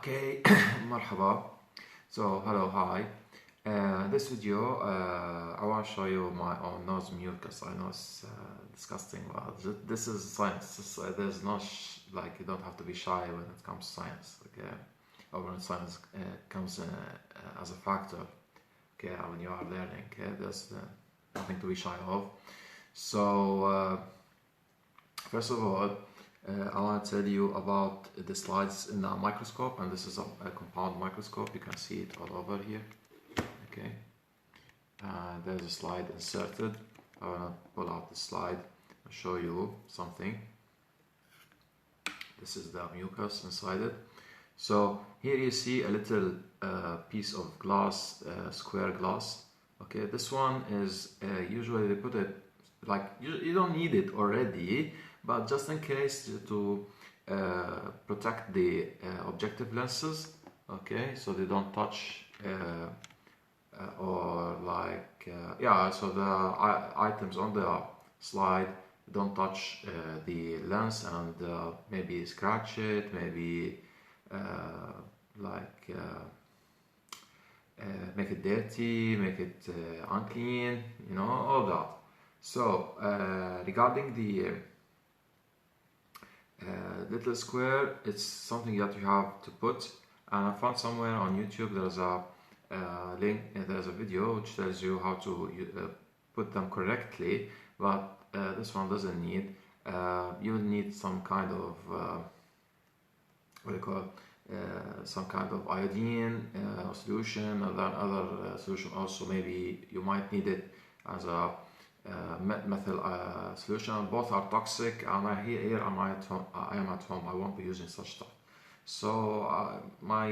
Okay, marhaba. So, hello, hi. This video, I want to show you my own nose mucus. I know it's disgusting, but this is science. There's no like you don't have to be shy when it comes to science, okay? Or when science comes as a factor, okay? When you are learning, okay? There's nothing to be shy of. So, first of all, I want to tell you about the slides in the microscope, and this is a compound microscope. You can see it all over here. Okay, there's a slide inserted. I want to pull out the slide and show you something. This is the mucus inside it. So here you see a little piece of glass, square glass. Okay, this one is usually they put it like you don't need it already, but just in case to protect the objective lenses, okay, so they don't touch or like yeah, so the items on the slide don't touch the lens and maybe scratch it, maybe like make it dirty, make it unclean, you know, all that. So regarding the little square, it's something that you have to put, and I found somewhere on YouTube there's a link, there's a video which tells you how to put them correctly, but this one doesn't need. You will need some kind of what do you call it? Some kind of iodine solution, and then other solution also. Maybe you might need it as a methyl solution. Both are toxic, and here I am at home. I won't be using such stuff. So my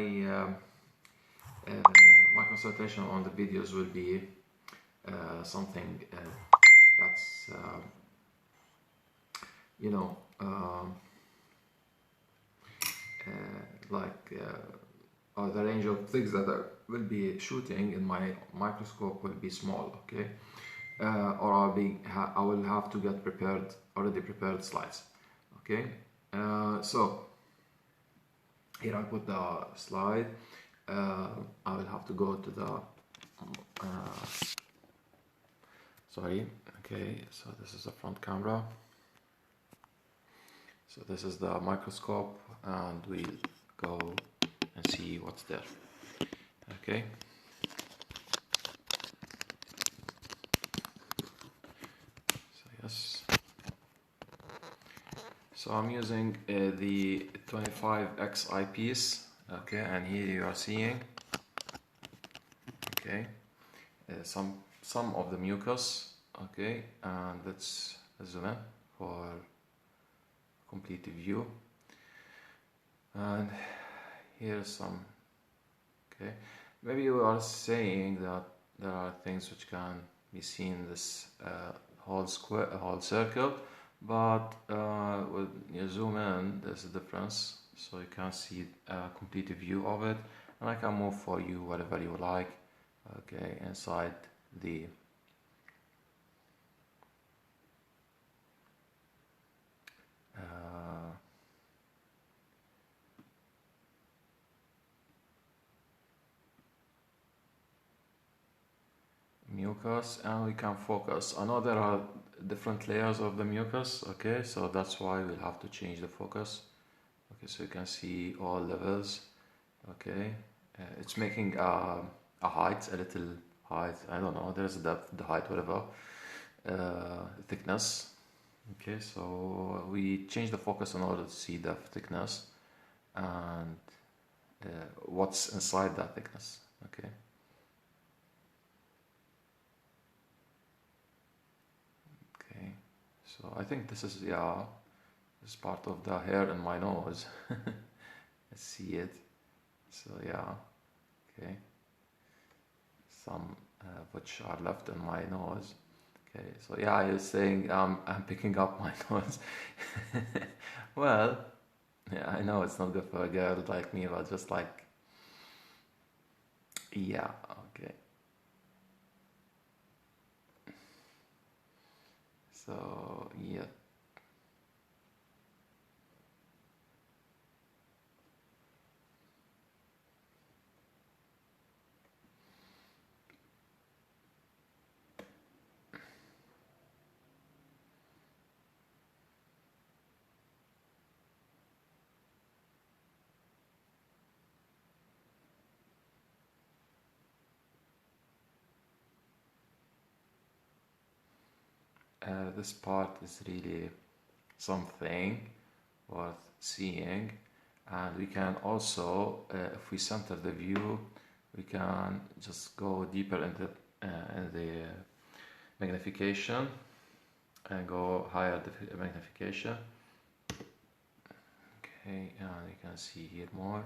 consultation on the videos will be something that's you know like or the range of things that I will be shooting in my microscope will be small, okay? Or I will have to get already prepared slides, okay? So here I put the slide. I will have to go to the sorry, okay, so this is the front camera. So this is the microscope, and we'll go and see what's there. Okay. So yes. So I'm using the 25x eyepiece. Okay, and here you are seeing. Okay, some of the mucus. Okay, and let's zoom in for complete view, and here's some. Okay, maybe you are saying that there are things which can be seen in this whole circle, but when you zoom in, there's a difference, so you can see a complete view of it, and I can move for you whatever you like. Okay, inside the mucus, and we can focus. I know there are different layers of the mucus, okay, so that's why we'll have to change the focus. Okay, so you can see all levels. Okay, it's making a height, a little height, I don't know, there's a depth, the height, whatever, thickness. Okay, so we change the focus in order to see the thickness and what's inside that thickness. Okay. Okay, so I think this is, yeah, this is part of the hair in my nose. I see it. So yeah, okay. Some which are left in my nose. Okay, so yeah, you're saying I'm picking up my nose. Well, yeah, I know it's not good for a girl like me, but just like, yeah, okay. So yeah. this part is really something worth seeing. And we can also, if we center the view, we can just go deeper in the magnification and go higher the magnification. Okay, and you can see here more.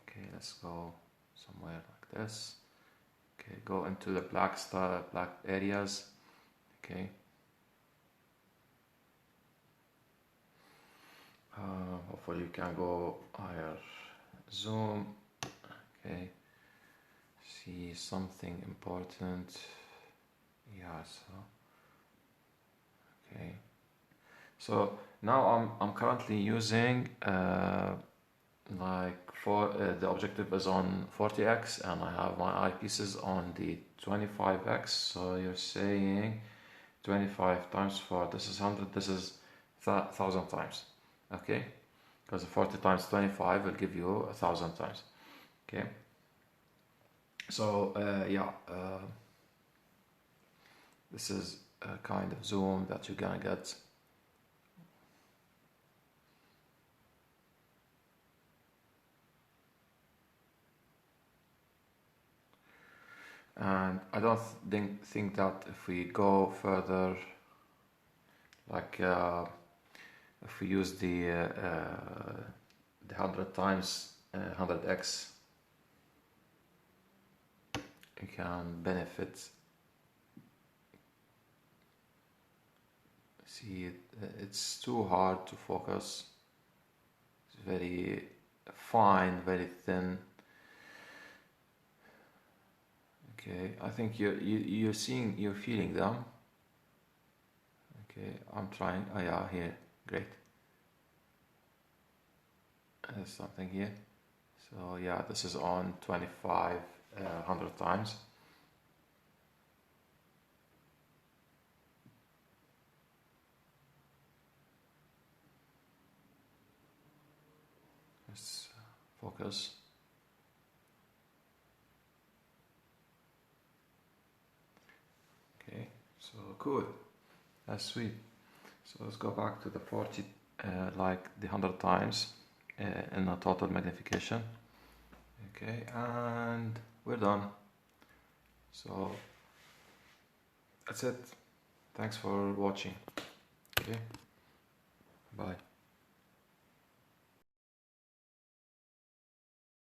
Okay, let's go somewhere like this. Okay, go into the black areas. Okay. Hopefully you can go higher zoom. Okay, see something important. Yeah, so okay, so now I'm currently using like for the objective is on 40x and I have my eyepieces on the 25x. So you're saying 25 times 4, this is 100, this is 1000 times. Okay, because 40 times 25 will give you 1000 times. Okay, so yeah, this is a kind of zoom that you're gonna get. And I don't think that if we go further, like if we use the 100 times 100x, you can benefit. See, it's too hard to focus. It's very fine, very thin. Okay, I think you're feeling them. Okay, I'm trying. Oh yeah, here, great. There's something here. So yeah, this is on 2500 times. Let's focus. Okay, so cool. That's sweet. So let's go back to the 40, like the 100 times in a total magnification. Okay, and we're done. So that's it. Thanks for watching. Okay, bye.